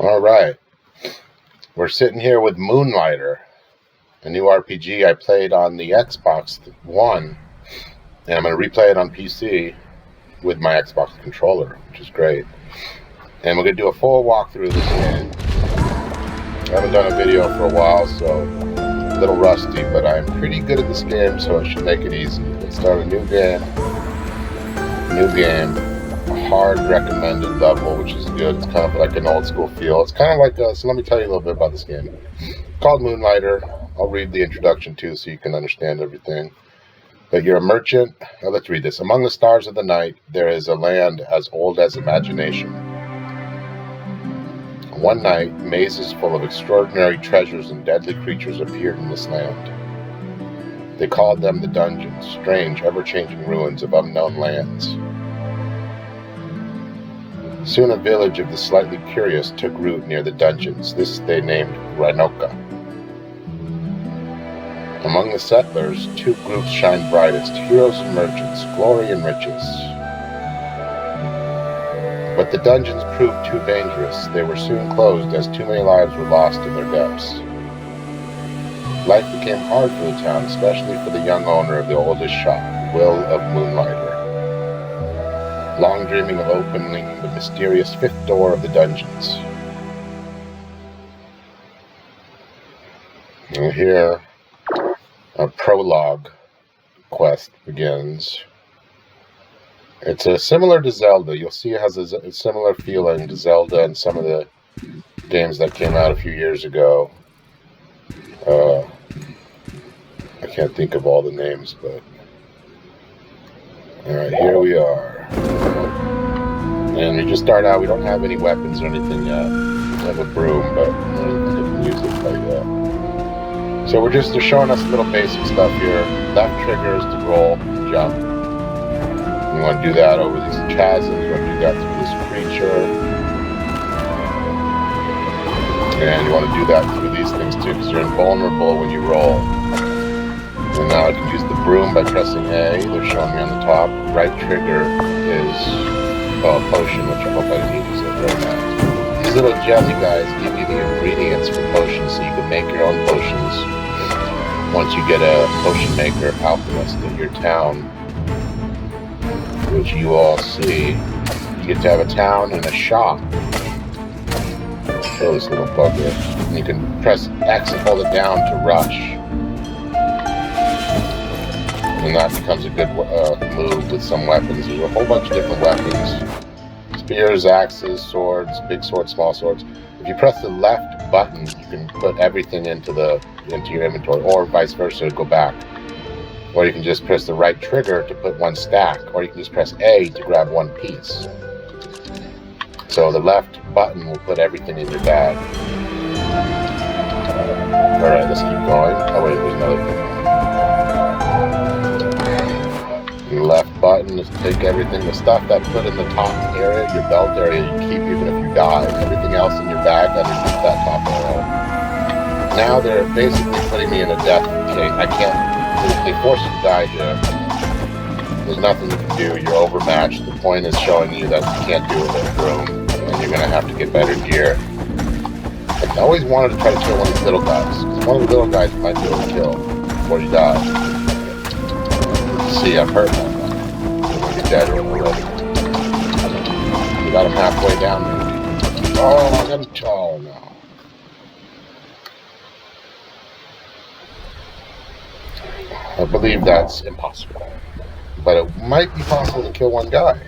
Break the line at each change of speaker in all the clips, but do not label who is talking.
Alright, we're sitting here with Moonlighter, a new RPG I played on the Xbox One, and I'm going to replay it on PC with my Xbox controller, which is great. And we're going to do a full walkthrough of this game. I haven't done a video for a while, so a little rusty, but I'm pretty good at this game, so it should make it easy. Let's start a new game. A hard recommended level, which is good. It's kind of like an old school feel. It's kind of like so let me tell you a little bit about this game. It's called Moonlighter. I'll read the introduction too so you can understand everything. But you're a merchant. Now let's read this. Among the stars of the night, there is a land as old as imagination. One night, mazes full of extraordinary treasures and deadly creatures appeared in this land. They called them the dungeons, strange, ever-changing ruins of unknown lands. Soon a village of the slightly curious took root near the dungeons. This they named Ranoka. Among the settlers, two groups shine brightest, heroes and merchants, glory and riches. But the dungeons proved too dangerous. They were soon closed as too many lives were lost in their depths. Life became hard for the town, especially for the young owner of the oldest shop, Will of Moonlighter. Long dreaming of opening the mysterious fifth door of the dungeons. And here, a prologue quest begins. It's similar to Zelda. You'll see it has a similar feeling to Zelda and some of the games that came out a few years ago. I can't think of all the names, but... Alright, here we are. And we just start out, we don't have any weapons or anything yet. We have a broom, but I don't think I can use it quite yet. So they're showing us a little basic stuff here. Left trigger is to roll, jump. You want to do that over these chasms, you want to do that through this creature. And you want to do that through these things too, because you're invulnerable when you roll. And now I can use the broom by pressing A. They're showing me on the top. Right trigger is a potion, which I hope I didn't use it right now. These little jelly guys give you the ingredients for potions, so you can make your own potions. Once you get a potion maker alchemist in your town, which you all see, you get to have a town and a shop. Show this little bugger. And you can press X and hold it down to rush. And that becomes a good move with some weapons. There's a whole bunch of different weapons. Spears, axes, swords, big swords, small swords. If you press the left button, you can put everything into your inventory, or vice versa, go back. Or you can just press the right trigger to put one stack, or you can just press A to grab one piece. So the left button will put everything in your bag. Alright, let's keep going. Oh wait, there's another thing. The left button is to take everything, the stuff that put in the top area, your belt area, you keep even if you die. Everything else in your bag underneath that top arrow. Now they're basically putting me in a death state. I can't, they force you to die here. There's nothing you can do, you're overmatched. The point is showing you that you can't do it with a broom, and you're gonna have to get better gear. I always wanted to try to kill one of these little guys, because one of the little guys you might be able to kill before you die. See, I've hurt him. He's dead already. We got him halfway down there. Oh, I got him. Oh, no. I believe that's impossible. But it might be possible to kill one guy.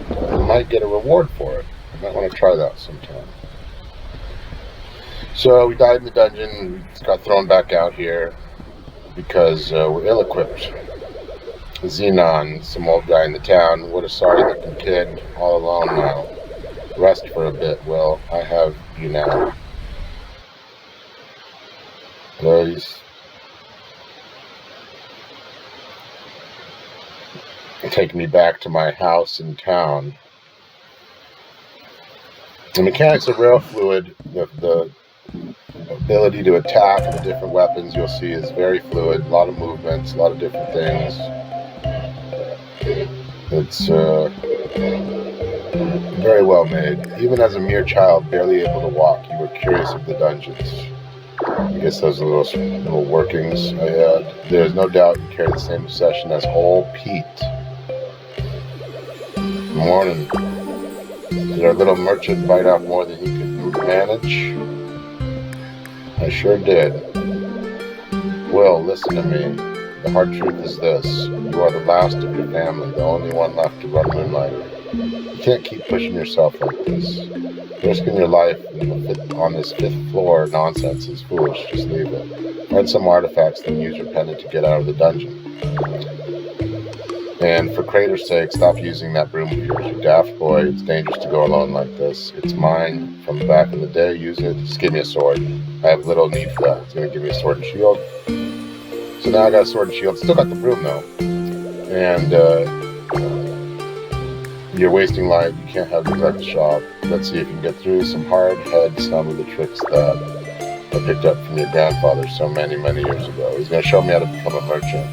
You might get a reward for it. I might want to try that sometime. So we died in the dungeon. We got thrown back out here because we're ill-equipped. Xenon, some old guy in the town. What a sorry-looking kid, all alone now. Rest for a bit, Will. I have you now. Please. Take me back to my house in town. The mechanics are real fluid. The ability to attack and the different weapons you'll see is very fluid. A lot of movements, a lot of different things. It's Very well made. Even as a mere child, barely able to walk, you were curious of the dungeons. I guess those are little workings I had. There is no doubt you carry the same obsession as old Pete. Good morning. Did our little merchant bite off more than he could manage? I sure did. Will, listen to me. The hard truth is this. You are the last of your family, the only one left to run Moonlighter. You can't keep pushing yourself like this. Risking your life on this 5th floor nonsense is foolish. Just leave it. Find some artifacts, then use your pendant to get out of the dungeon. And for Crater's sake, stop using that broom of yours. You daft boy, it's dangerous to go alone like this. It's mine from back in the day. Use it. Just give me a sword. I have little need for that. It's going to give me a sword and shield. So now I got a sword and shield. Still got the broom though. And you're wasting light. You can't have things at the shop. Let's see if you can get through some hard head, some of the tricks that I picked up from your grandfather so many years ago. He's going to show me how to become a merchant.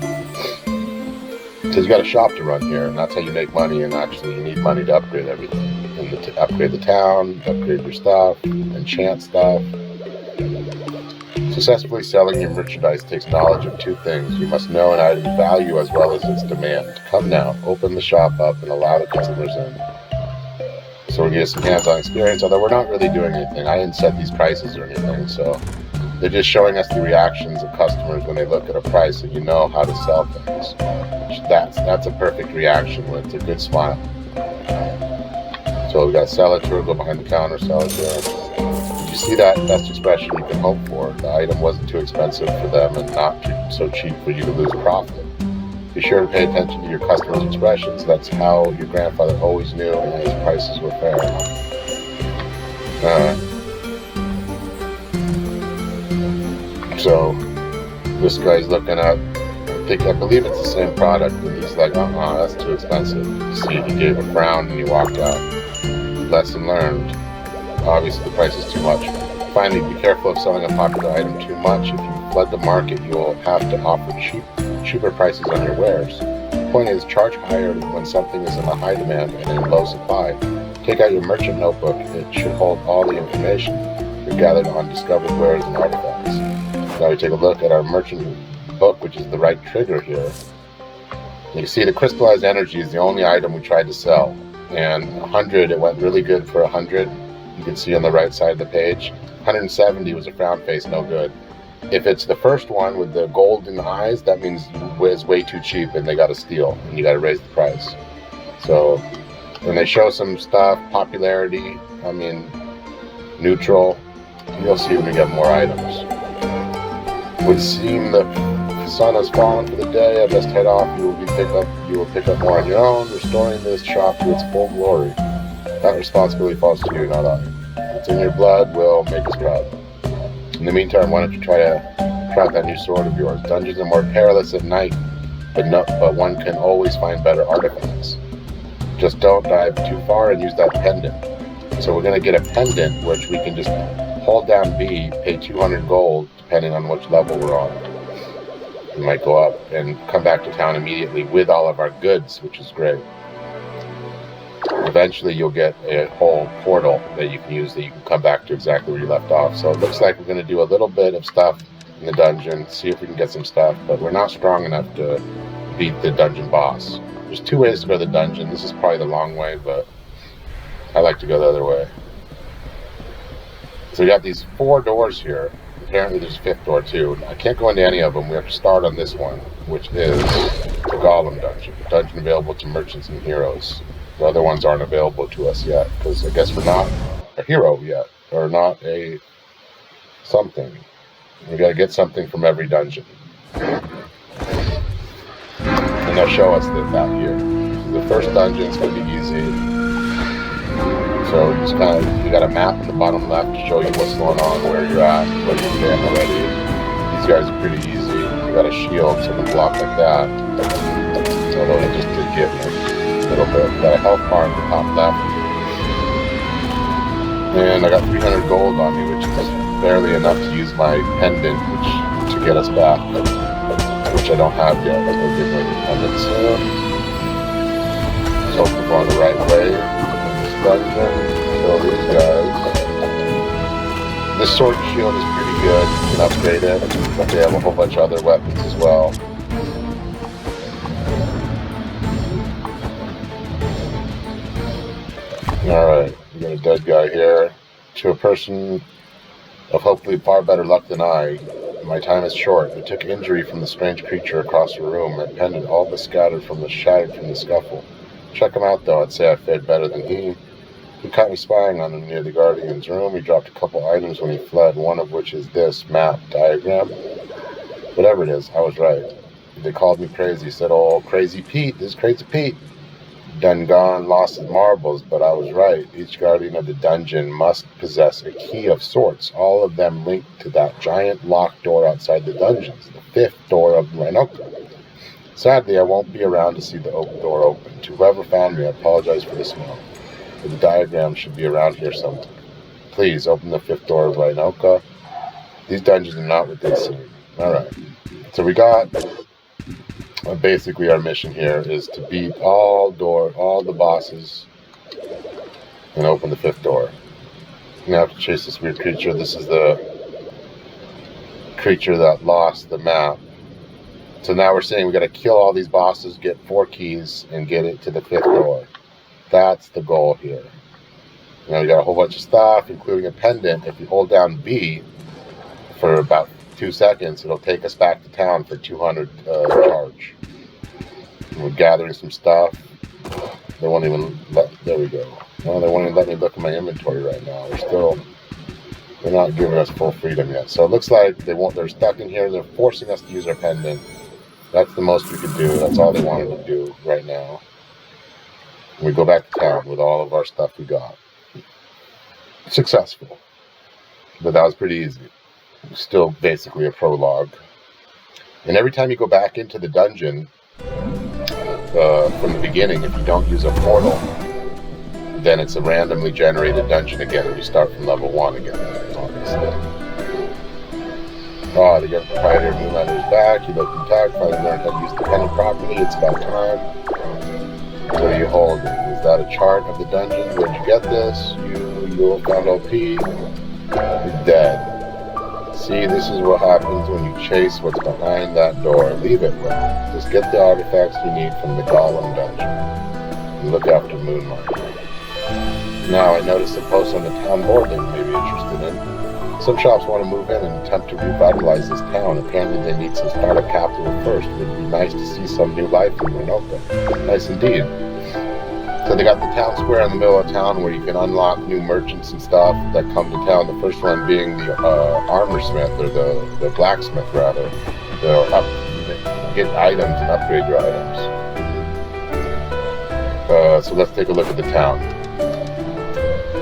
Because you got a shop to run here, and that's how you make money, and actually you need money to upgrade everything. And to upgrade the town, upgrade your stuff, enchant stuff. Successfully selling your merchandise takes knowledge of 2 things. You must know an item's value as well as its demand. Come now, open the shop up and allow the customers in. So we'll get some hands-on experience, although we're not really doing anything. I didn't set these prices or anything, so they're just showing us the reactions of customers when they look at a price, so you know how to sell things. That's a perfect reaction when it's a good smile. So we got to sell it to her, go behind the counter, sell it to her. You see that best expression you can hope for. The item wasn't too expensive for them and not so cheap for you to lose profit. Be sure to pay attention to your customers' expressions. That's how your grandfather always knew and his prices were fair. So this guy's looking up. I believe it's the same product, and he's like, that's too expensive. See, he gave a frown and he walked out. Lesson learned. Obviously the price is too much. Finally, be careful of selling a popular item too much. If you flood the market, you will have to offer cheaper prices on your wares. The point is, charge higher when something is in a high demand and in low supply. Take out your merchant notebook. It should hold all the information you've gathered on discovered wares and artifacts. Now we take a look at our merchant book, which is the right trigger here. You can see the crystallized energy is the only item we tried to sell. And 100, it went really good for 100. You can see on the right side of the page. 170 was a frown face, no good. If it's the first one with the golden eyes, that means it's way too cheap and they got to steal and you got to raise the price. So when they show some stuff, popularity, neutral, you'll see when we get more items. Would seem the sun has fallen for the day. I best head off. You will pick up more on your own, restoring this shop to its full glory. That responsibility falls to you, not I. It's in your blood. Will make us proud. In the meantime, why don't you try to try that new sword of yours? Dungeons are more perilous at night, but one can always find better artifacts. Just don't dive too far and use that pendant. So we're going to get a pendant, which we can just hold down B, pay 200 gold, depending on which level we're on. We might go up and come back to town immediately with all of our goods, which is great. Eventually you'll get a whole portal that you can use that you can come back to exactly where you left off. So it looks like we're going to do a little bit of stuff in the dungeon, see if we can get some stuff, but we're not strong enough to beat the dungeon boss. There's 2 ways to go to the dungeon. This is probably the long way, but I like to go the other way. So we got these 4 doors here. Apparently there's a 5th door too. I can't go into any of them. We have to start on this one, which is the Golem Dungeon. Dungeon available to merchants and heroes. The other ones aren't available to us yet, because I guess we're not a hero yet, or not a something. We gotta get something from every dungeon. And they'll show us that here. The first dungeon's gonna be easy. So you got a map in the bottom left to show you what's going on, where you're at, where you stand already. These guys are pretty easy. You got a shield, so we can block like that. Although it just did get me a little bit. Got a health bar in the top left. And I got 300 gold on me, which is barely enough to use my pendant, to get us back, which I don't have yet. But we'll get my pendant soon. So hope we're going the right way. dungeon, kill these guys. This sword and shield is pretty good. You can upgrade it, but they have a whole bunch of other weapons as well. Alright, we got a dead guy here. To a person of hopefully far better luck than I, my time is short. I took injury from the strange creature across the room. My pendant all but shattered from the scuffle. Check him out though, I'd say I fared better than he. He caught me spying on him near the Guardian's room. He dropped a couple items when he fled, one of which is this map diagram. Whatever it is, I was right. They called me crazy, said, oh, Crazy Pete, this is Crazy Pete. Done gone, lost his marbles, but I was right. Each guardian of the dungeon must possess a key of sorts, all of them linked to that giant locked door outside the dungeons, the fifth door of Renoka. Sadly, I won't be around to see the door open. To whoever found me, I apologize for the smell. But the diagram should be around here sometime. Please, open the fifth door of Renoka. These dungeons are not what they seem. Alright. So we got... basically our mission here is to beat all the bosses and open the fifth door. We have to chase this weird creature. This is the creature that lost the map. So now we're saying we got to kill all these bosses, get 4 keys, and get it to the fifth door. That's the goal here. Now we got a whole bunch of stuff, including a pendant. If you hold down B for about 2 seconds, it'll take us back to town for 200 charge. And we're gathering some stuff. They won't even let, there we go. Well, they won't even let me look at my inventory right now. They're not giving us full freedom yet. So it looks like they're stuck in here. They're forcing us to use our pendant. That's the most we could do. That's all they wanted to do right now. And we go back to town with all of our stuff we got. Successful. But that was pretty easy. Still basically a prologue. And every time you go back into the dungeon from the beginning, if you don't use a portal, then it's a randomly generated dungeon again, and you start from level 1 again, obviously. Oh, the proprietor of Moonlighter is back. He looked intact, finally learned how to use the pendant properly. It's about time. What are you holding? Is that a chart of the dungeon? Where'd you get this? You found OP. You're dead. See, this is what happens when you chase what's behind that door. Leave it there. Just get the artifacts you need from the Golem Dungeon. And look after Moonlighter. Now, I noticed a post on the town board that you may be interested in. Some shops want to move in and attempt to revitalize this town. Apparently they need some startup capital first. It would be nice to see some new life in Renoka. Nice indeed. So they got the town square in the middle of town where you can unlock new merchants and stuff that come to town. The first one being the armor smith, or the blacksmith rather. They'll get items and upgrade your items. So let's take a look at the town.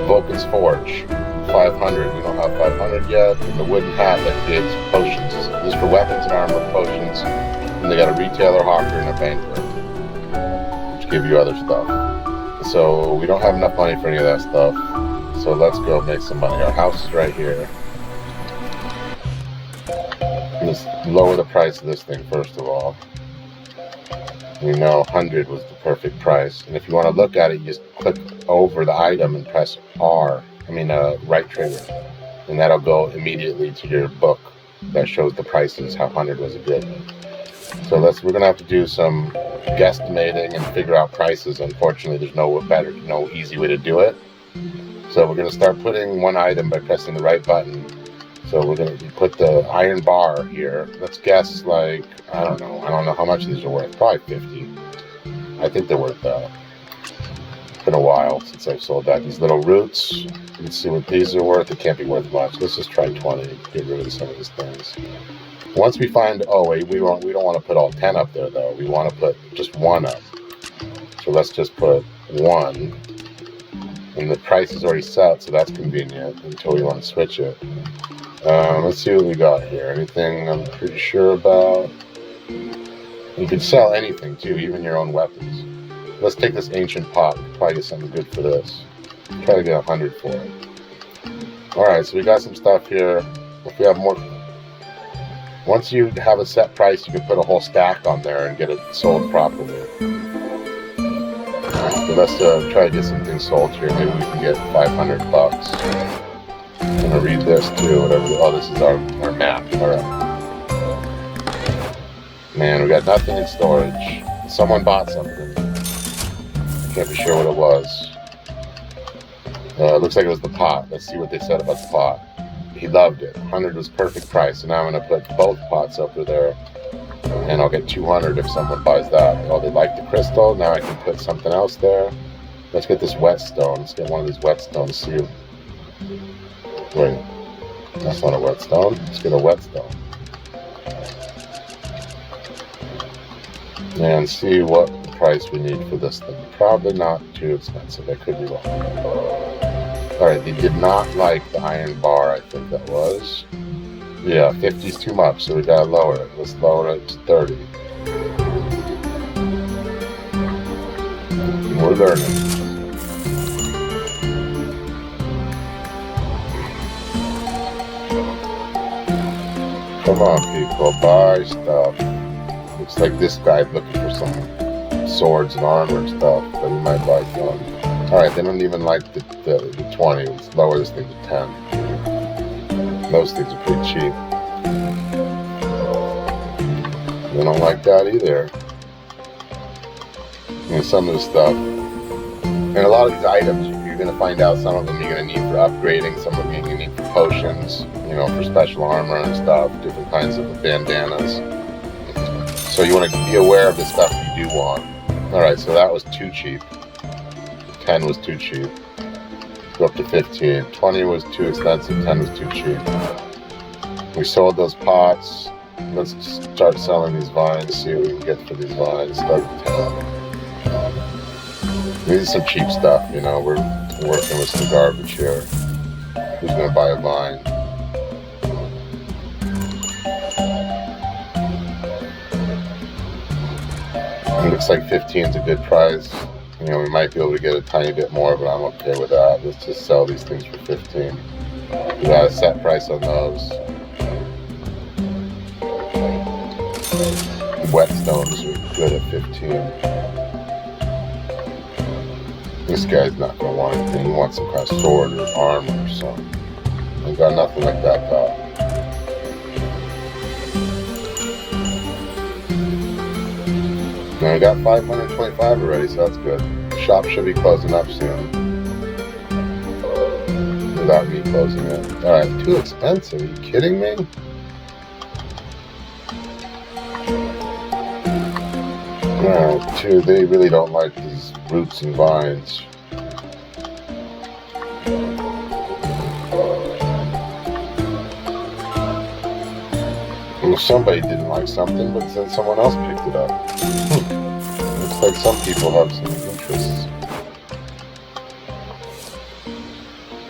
Vulcan's Forge, 500. We don't have 500 yet. And the wooden hat that creates potions. This is for weapons and armor potions. And they got a retailer, hawker, and a banker, which give you other stuff. So we don't have enough money for any of that stuff. So let's go make some money. Our house is right here. Let's lower the price of this thing first of all. We know 100 was the perfect price. And if you want to look at it, you just click over the item and press right trigger. And that'll go immediately to your book that shows the prices, how 100 was a good. So we're going to have to do some guesstimating and figure out prices. Unfortunately, there's no easy way to do it. So we're going to start putting one item by pressing the right button. So we're going to put the iron bar here. Let's guess, I don't know how much these are worth. Probably 50. I think they're worth that. It's been a while since I've sold that. These little roots, let's see what these are worth. It can't be worth much. Let's just try 20 to get rid of some of these things. Once we find, we don't want to put all 10 up there though. We want to put just 1 up. So let's just put 1. And the price is already set, so that's convenient until we want to switch it. Let's see what we got here. Anything I'm pretty sure about? You can sell anything too, even your own weapons. Let's take this ancient pot. We'll probably get something good for this. Try to get 100 for it. Alright, so we got some stuff here. If we have more... Once you have a set price, you can put a whole stack on there and get it sold properly. So let's try to get some things sold here. Maybe we can get 500 bucks. I'm gonna read this too. Whatever. Oh, this is our map. All right. Man, we got nothing in storage. Someone bought something. Can't be sure what it was. It looks like it was the pot. Let's see what they said about the pot. He loved it. 100 was perfect price. So now I'm gonna put both pots over there, and I'll get 200 if someone buys that. Oh, they like the crystal. Now I can put something else there. Let's get this whetstone. Let's get one of these whetstones. See. Wait, that's not a whetstone. Let's get a whetstone. And see what price we need for this thing. Probably not too expensive. I could be wrong. Alright, they did not like the iron bar, I think that was. Yeah, 50 is too much, so we gotta lower it. Let's lower it to 30. We're learning. Come on, people, buy stuff. Looks like this guy's looking for some swords and armor and stuff, but he might like one. Alright, they don't even like the 20. Let's lower this thing to 10. Those things are pretty cheap. They don't like that either. And some of the stuff, and a lot of these items, you're going to find out some of them you're going to need for upgrading, some of them you're going to need for potions, you know, for special armor and stuff, different kinds of bandanas. So you want to be aware of the stuff you do want. Alright, so that was too cheap. 10 was too cheap. Go up to 15. 20 was too expensive. 10 was too cheap. We sold those pots. Let's start selling these vines. See what we can get for these vines. Start at 10. We need some cheap stuff, you know. We're working with some garbage here. Who's going to buy a vine? It looks like 15 is a good price. You know, we might be able to get a tiny bit more, but I'm okay with that. Let's just sell these things for 15. We got a set price on those. Whetstones are good at 15. This guy's not going to want anything. He wants some kind of sword or armor or something. We got nothing like that, though. Now we got 525 already, so that's good. Shop should be closing up soon. Without me closing it. Alright, too expensive. Are you kidding me? No, too, they really don't like these roots and vines. Well, somebody didn't like something, but then someone else picked it up. Looks like some people have some interests.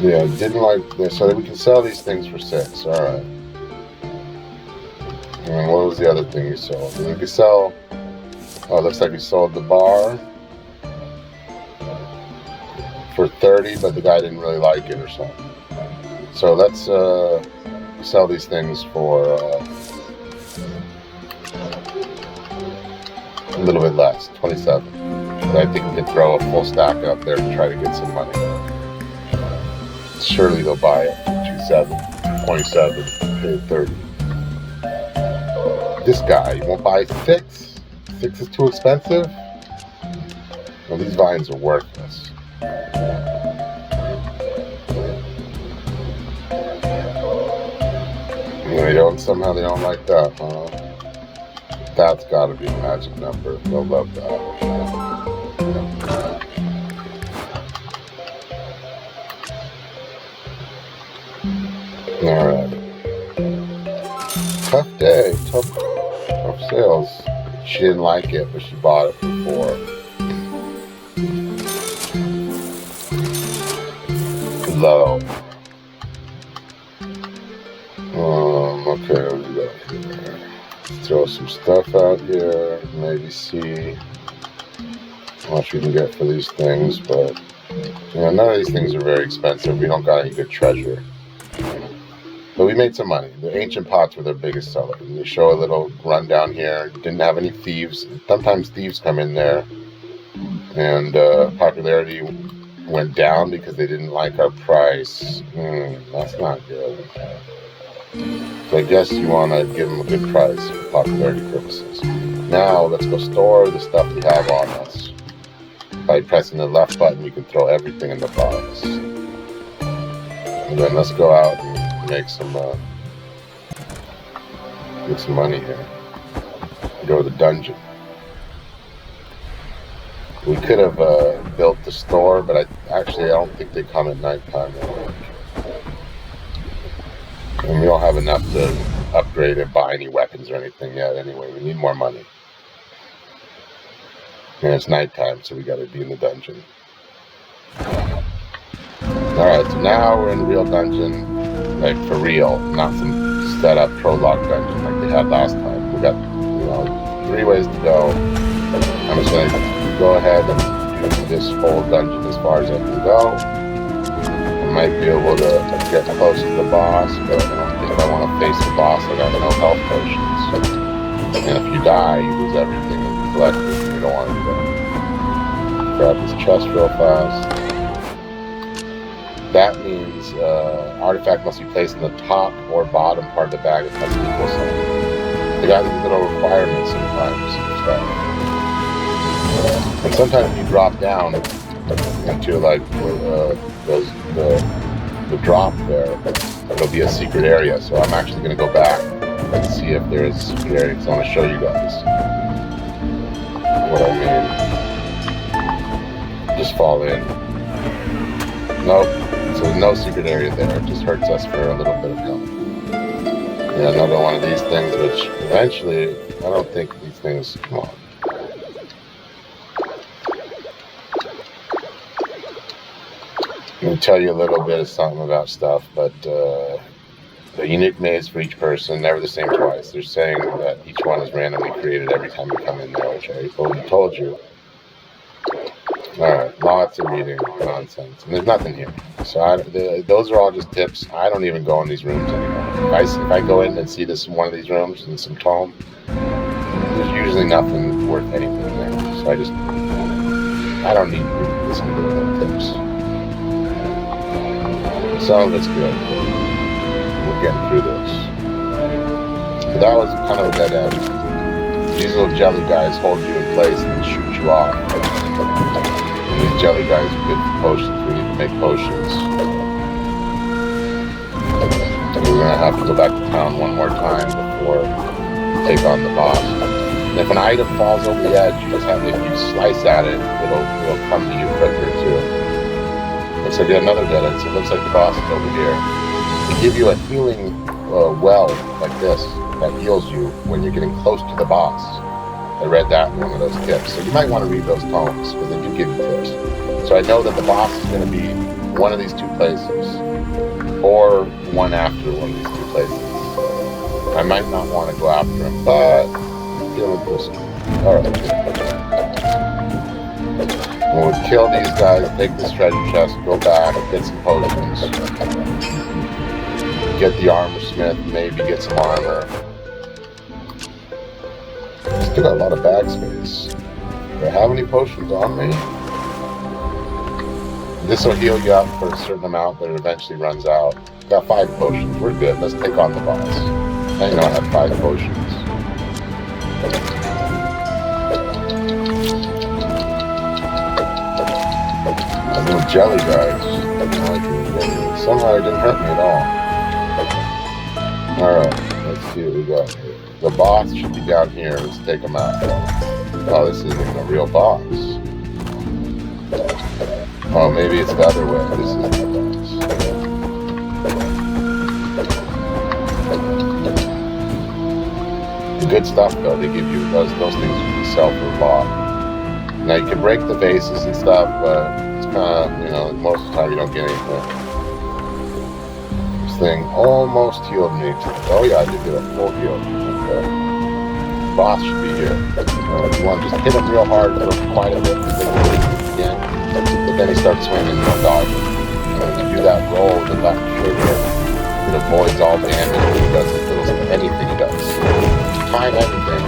Yeah, didn't like this. So we can sell these things for 6. Alright. And what was the other thing we sold? We could sell... Oh, it looks like we sold the bar for 30, but the guy didn't really like it or something. So let's sell these things for a little bit less, 27. But I think we can throw a full stack up there to try to get some money. Surely they'll buy it for 27, pay 30. This guy, you won't buy 6? 6 is too expensive? Well, these vines are worthless. Somehow they don't like that, huh? That's gotta be a magic number. They'll love that. Alright. Tough day. Tough sales. She didn't like it, but she bought it for 4. Low. Okay, what do we got here? Let's throw some stuff out here. Maybe see how much we can get for these things, but you know, none of these things are very expensive. We don't got any good treasure. But we made some money. The ancient pots were their biggest seller. They show a little rundown here. Didn't have any thieves. Sometimes thieves come in there And popularity went down because they didn't like our price. That's not good. So I guess you want to give them a good price for popularity purposes. Now let's go store the stuff we have on us. By pressing the left button, you can throw everything in the box. And then let's go out and make some money here. Go to the dungeon. We could have built the store, but I don't think they come at nighttime. And we don't have enough to upgrade and buy any weapons or anything yet anyway. We need more money. And it's nighttime, so we got to be in the dungeon. Alright, so now we're in the real dungeon, like for real, not some set up prologue dungeon like they had last time. We got, 3 ways to go. I'm just going to go ahead and do this whole dungeon as far as I can go. I might be able to get close to the boss, but I don't think I want to face the boss. I got no health potions. And if you die, you lose everything that you collected. You don't want to do that. Grab this chest real fast. That means artifact must be placed in the top or bottom part of the bag. It must equal something. They got these little requirements sometimes for stuff. And sometimes you drop down into like the drop there. It'll be a secret area. So I'm actually going to go back and see if there is a secret area because I want to show you guys what I mean. Just fall in. Nope. So there's no secret area there. It just hurts us for a little bit of health. Yeah, another one of these things, which eventually, I don't think these things come on. Let me tell you a little bit of something about stuff, but the unique maze for each person, never the same twice. They're saying that each one is randomly created every time you come in there, which I already told you. Alright, lots of reading nonsense. And there's nothing here. So those are all just tips. I don't even go in these rooms anymore. If I go in and see this in one of these rooms in some tome, there's usually nothing worth anything there. So I don't need to listen to the tips. Some of it's good. We're getting through this. But that was kind of a dead end. These little jelly guys hold you in place and shoot you off. And these jelly guys are good for potions. We need to make potions. We're going to have to go back to town one more time before we take on the boss. And if an item falls over the edge, you just have to, if you slice at it, it'll come to you quicker too. Looks like another dead end, so it looks like the boss is over here. They give you a healing well like this that heals you when you're getting close to the boss. I read that in one of those tips. So you might want to read those tomes because they do give you tips. So I know that the boss is going to be one of these 2 places or one after one of these 2 places. I might not want to go after him, but I'm feeling this. Alright. When we kill these guys, take this treasure chest, go back, get some potions, get the armor smith, maybe get some armor. Still got a lot of bag space. Do I have any potions on me? This will heal you up for a certain amount, but it eventually runs out. Got 5 potions. We're good. Let's take on the boss. I know I have 5 potions. Little jelly guys. Somehow it didn't hurt me at all. Alright, let's see what we got here. The boss should be down here. Let's take him out. Oh, this isn't a real boss. Oh, maybe it's the other way. This isn't the boss. Good stuff though. They give you those things you can sell for a lot. Now you can break the vases and stuff, but it's kind of, most of the time you don't get anything. This thing almost healed me. Oh yeah, I did get a full heal. Okay. The boss should be here. You want to just hit him real hard for quite a bit. Again. But then he starts swinging, dodge. When you do that roll with the left trigger, it avoids all damage. It doesn't anything he does. If you time everything,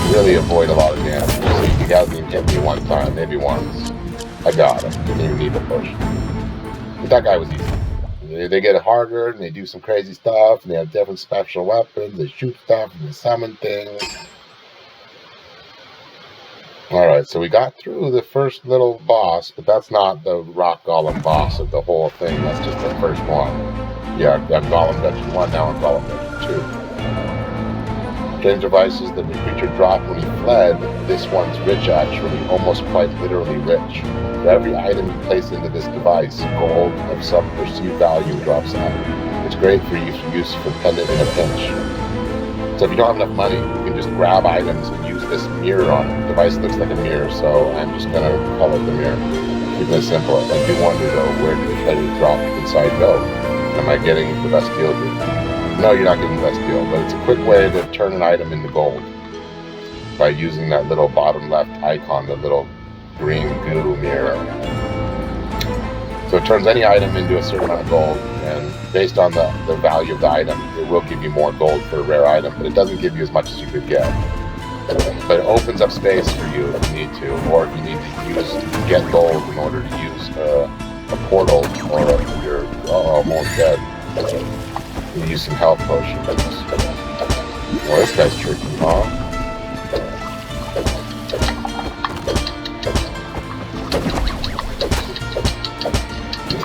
you really avoid a lot of damage. So you can he hasn't even hit me one time, maybe once. I got him. Didn't even need the potion. But that guy was easy. They get harder, and they do some crazy stuff, and they have different special weapons. They shoot stuff, and they summon things. Alright, so we got through the first little boss, but that's not the rock golem boss of the whole thing. That's just the first one. Yeah, I'm Golem Dungeon 1, now I'm Golem Dungeon 2. Strange devices that the creature dropped when he fled. This one's rich, actually, almost quite literally rich. For every item you place into this device, gold of some perceived value drops out. It's great for use for pendant in a pinch. So if you don't have enough money, you can just grab items and use this mirror on it. The device looks like a mirror, so I'm just going to call it the mirror. Keep it simple. I do wonder, though, where did the treasure drop inside go? Am I getting the best deal here? No, you're not getting the best deal, but it's a quick way to turn an item into gold by using that little bottom left icon, the little green goo mirror. So it turns any item into a certain amount of gold, and based on the value of the item, it will give you more gold for a rare item, but it doesn't give you as much as you could get. But it opens up space for you if you need to, or if you need to get gold in order to use a portal, or if you're almost dead, you use some health potions. Well, this guy's tricky, huh?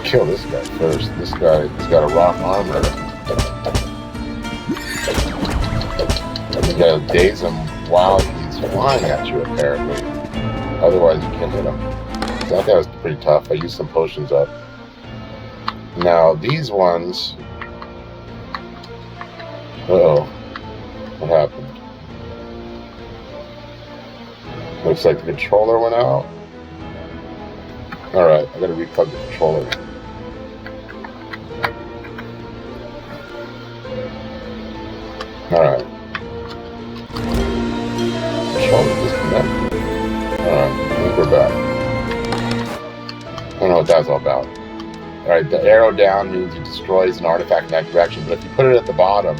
Kill this guy first. This guy's got a rock armor. You gotta daze him while he's flying at you, apparently. Otherwise, you can't hit him. So that guy was pretty tough. I used some potions up. Now, these ones... Uh-oh. What happened? Looks like the controller went out. Alright, I gotta replug the controller. Alright. Controller disconnected. Alright, I think we're back. I don't know what that's all about. Alright, the arrow down means it destroys an artifact in that direction, but if you put it at the bottom,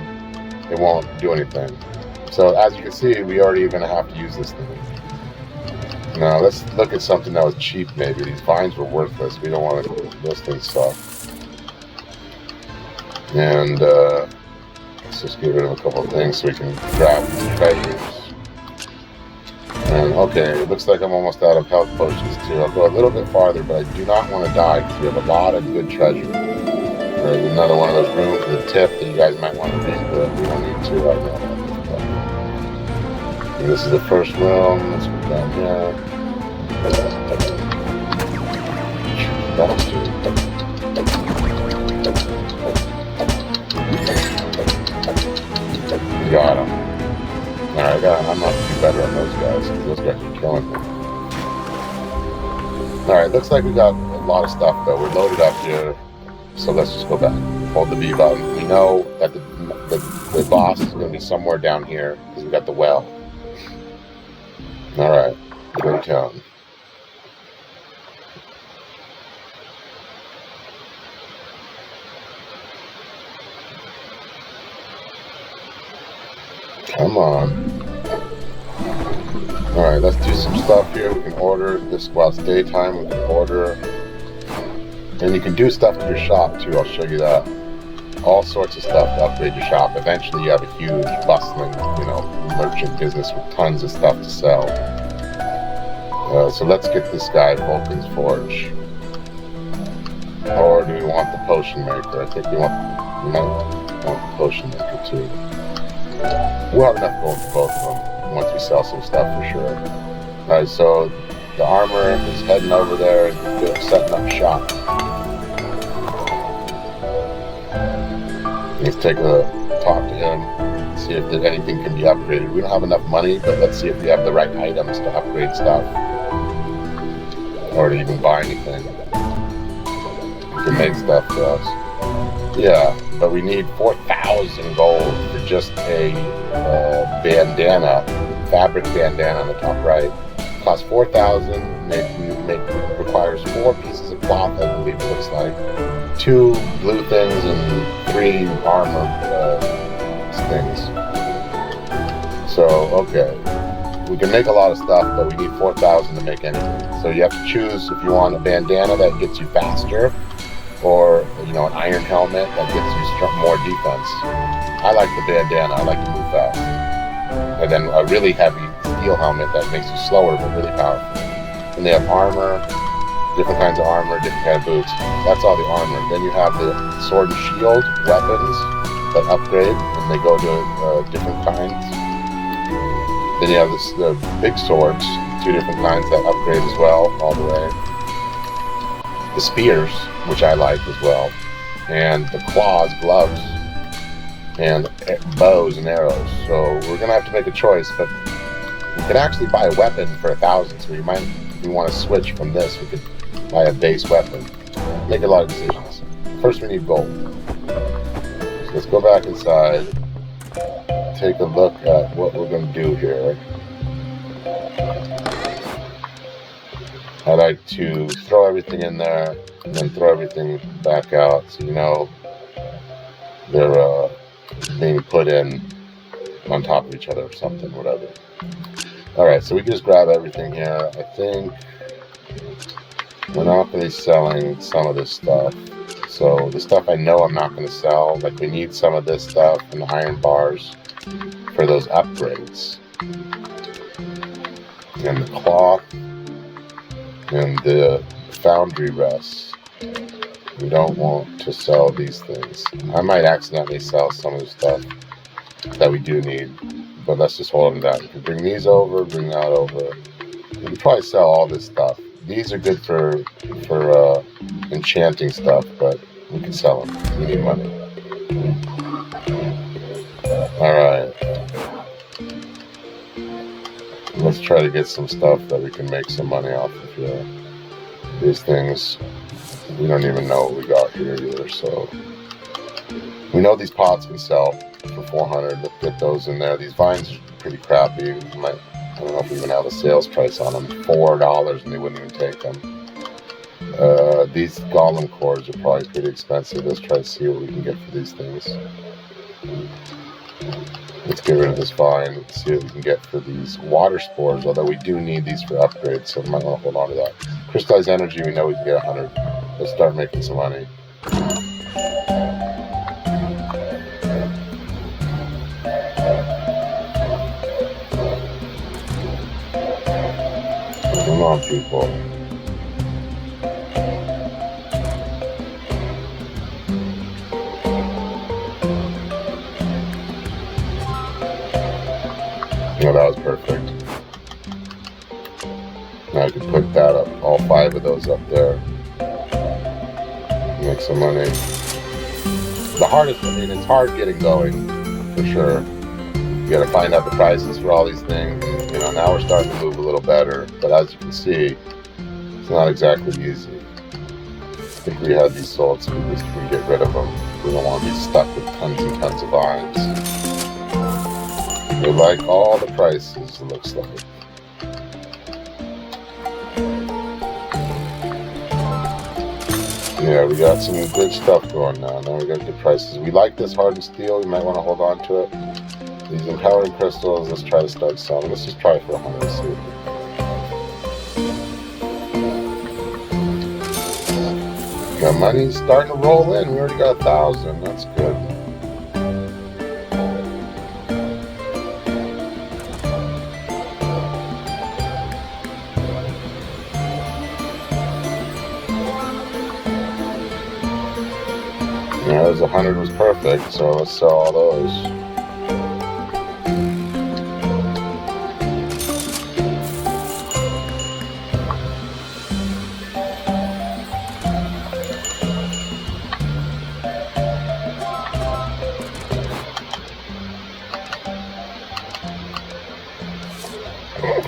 it won't do anything. So as you can see, we already are going to have to use this thing. Now let's look at something that was cheap maybe. These vines were worthless. We don't want to, those things suck. And let's just get rid of a couple of things so we can grab these treasures. And okay, it looks like I'm almost out of health potions too. I'll go a little bit farther, but I do not want to die because we have a lot of good treasure. There's another one of those rooms with a tip that you guys might want to read, but we don't need to right now. And this is the first room. Let's go down here. Got him. Alright, I'm not too better on those guys, because those guys are killing me. Alright, looks like we got a lot of stuff though. We're loaded up here. So let's just go back. Hold the B button. We know that the boss is going to be somewhere down here, because we got the well. Alright, go down. Come on. Alright, let's do some stuff here. We can order this while it's daytime. We can order. And you can do stuff to your shop too. I'll show you that. All sorts of stuff to upgrade your shop. Eventually you have a huge, bustling, merchant business with tons of stuff to sell. So let's get this guy, Vulcan's Forge. Or do we want the potion maker? I think we might want the potion maker too. We'll have enough gold for both of them once we sell some stuff for sure. Alright, so the armor is heading over there and setting up shop. Let's take a talk to him, see if anything can be upgraded. We don't have enough money, but let's see if we have the right items to upgrade stuff. Or to even buy anything. We can make stuff for us. Yeah, but we need 4,000 gold for just a bandana, fabric bandana on the top right. Costs 4,000, requires 4 pieces of cloth, I believe it looks like. 2 blue things and 3 armor things. So, okay. we can make a lot of stuff, but we need 4,000 to make anything. So you have to choose if you want a bandana that gets you faster, or an iron helmet that gets you more defense. I like the bandana. I like to move fast. And then a really heavy steel helmet that makes you slower but really powerful. And they have armor, different kinds of armor, different kind of boots. That's all the armor. Then you have the sword and shield weapons that upgrade, and they go to different kinds. Then you have the big swords, 2 different kinds that upgrade as well, all the way. The spears, which I like as well, and the claws, gloves, and bows and arrows. So we're gonna have to make a choice, but we could actually buy a weapon for 1,000. So if we want to switch from this, we could buy a base weapon. Make a lot of decisions. First, we need gold. So let's go back inside. Take a look at what we're gonna do here. I like to throw everything in there and then throw everything back out, so they're being put in on top of each other or something, whatever. Alright, so we can just grab everything here. I think we're not going to be selling some of this stuff. So the stuff I know I'm not going to sell, like we need some of this stuff and the iron bars for those upgrades. And the cloth and the foundry rests. We don't want to sell these things. I might accidentally sell some of the stuff that we do need, but let's just hold them down. We can bring these over, bring that over. We can probably sell all this stuff. These are good for enchanting stuff, but we can sell them. We need money. Alright. Let's try to get some stuff that we can make some money off of here. These things, we don't even know what we got here either, so we know these pots can sell for 400. Let's get those in there. These vines are pretty crappy. I don't know if we even have a sales price on them. $4 and they wouldn't even take them. These golem cores are probably pretty expensive. Let's try to see what we can get for these things. Let's get rid of this vine and see what we can get for these water spores, although we do need these for upgrades, so we might want to hold on to that. Crystallized energy, we know we can get 100. Let's start making some money. Come on, people. Oh, that was perfect. Now I can put that up, all 5 of those up there. Make some money. The hardest, it's hard getting going, for sure. You gotta find out the prices for all these things. Now we're starting to move a little better, but as you can see, it's not exactly easy. I think we had these sold, so we can get rid of them. We don't want to be stuck with tons and tons of vines. We like all the prices, it looks like. Yeah, we got some good stuff going now. Now we got good prices. We like this hardened steel. You might want to hold on to it. These empowering crystals, let's try to start selling. Let's just try for 100 and see. Got money starting to roll in. We already got 1,000. That's good. Yeah, those 100 was perfect, so let's sell all those.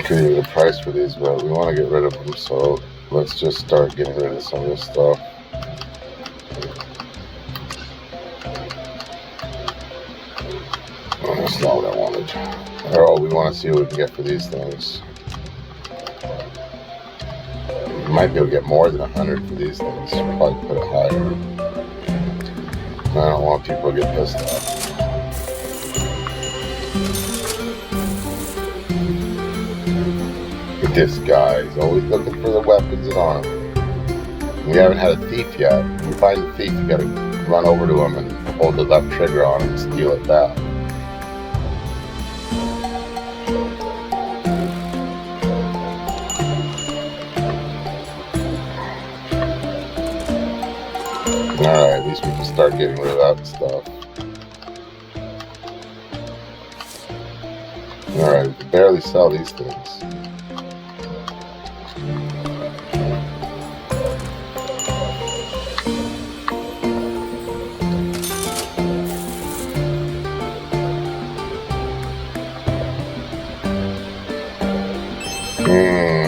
Okay, the price for these, but we want to get rid of them, so let's just start getting rid of some of this stuff. Oh, that's not what I wanted. Oh, we want to see what we can get for these things. We might be able to get more than 100 for these things. We'll probably put it higher. I don't want people to get pissed off. This guy is always looking for the weapons and armor. We haven't had a thief yet. When you find the thief, you gotta run over to him and hold the left trigger on him and steal it back. Alright, at least we can start getting rid of that stuff. Alright, we can barely sell these things.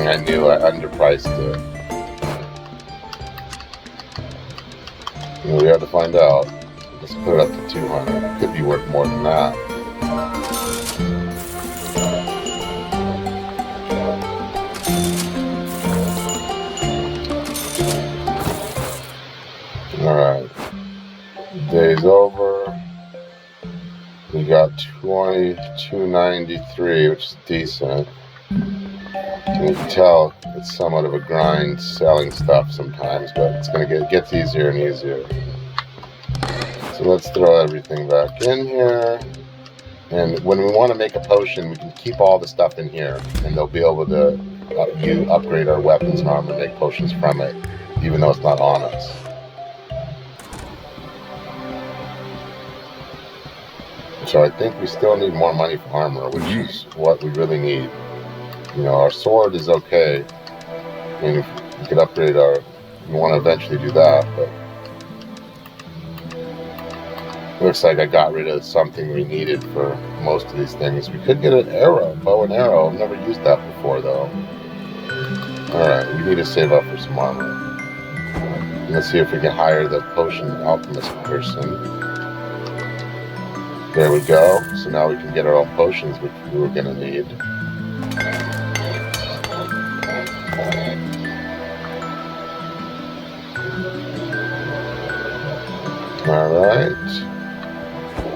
I knew I underpriced it. We have to find out. Let's put it up to 200. It could be worth more than that. Alright. Day's over. We got 22.93, which is decent. And you can tell it's somewhat of a grind selling stuff sometimes, but it's gonna gets easier and easier. So let's throw everything back in here. And when we want to make a potion, we can keep all the stuff in here, and they'll be able to upgrade our weapons and armor and make potions from it, even though it's not on us. So I think we still need more money for armor, which is what we really need. You know, our sword is okay. I mean, if we could upgrade we want to eventually do that, but looks like I got rid of something we needed for most of these things. We could get an arrow, bow and arrow. I've never used that before, though. Alright, we need to save up for some armor. Let's see if we can hire the potion alchemist person. There we go. So now we can get our own potions, which we were going to need. Alright.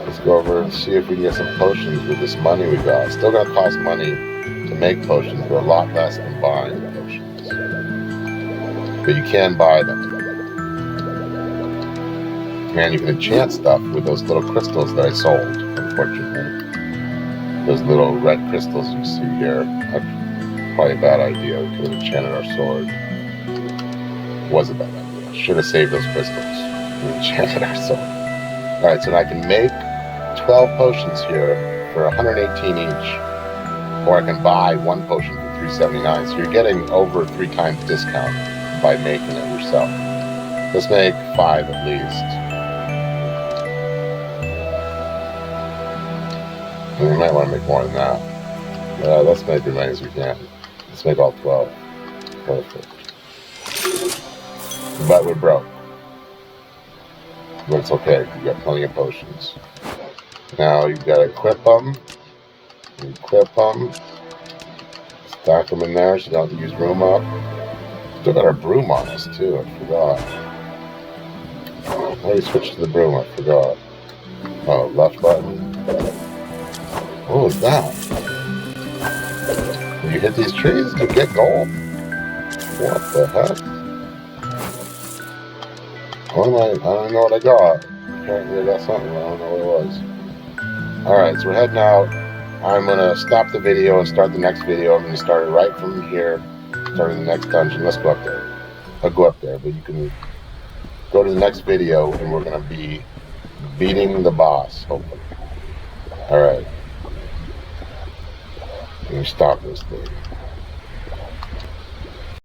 Let's go over and see if we can get some potions with this money we got. Still going to cost money to make potions, but a lot less than buying potions. But you can buy them. And you can enchant stuff with those little crystals that I sold, unfortunately. Those little red crystals you see here. That's probably a bad idea. We could have enchanted our sword. It was a bad idea. Should have saved those crystals. We enchanted our sword. Alright, so I can make 12 potions here for 118 each. Or I can buy one potion for 379. So you're getting over 3 times discount by making it yourself. Let's make 5 at least. And we might want to make more than that. Let's make as many as we can. Let's make all 12. Perfect. But we're broke. But it's okay. We've got plenty of potions. Now you've got to equip them. Equip them. Stack them in there so you don't have to use room up. Still got our broom on us too. I forgot. How do we switch to the broom? I forgot. Oh, left button. What was that? When you hit these trees, you get gold. What the heck? What am I don't know what I got. Apparently I got something, I don't know what it was. Alright, so we're heading out. I'm going to stop the video and start the next video. I'm going to start it right from here, starting the next dungeon. Let's go up there. I'll go up there, but you can go to the next video and we're going to be beating the boss, hopefully. Alright. Let me stop this thing.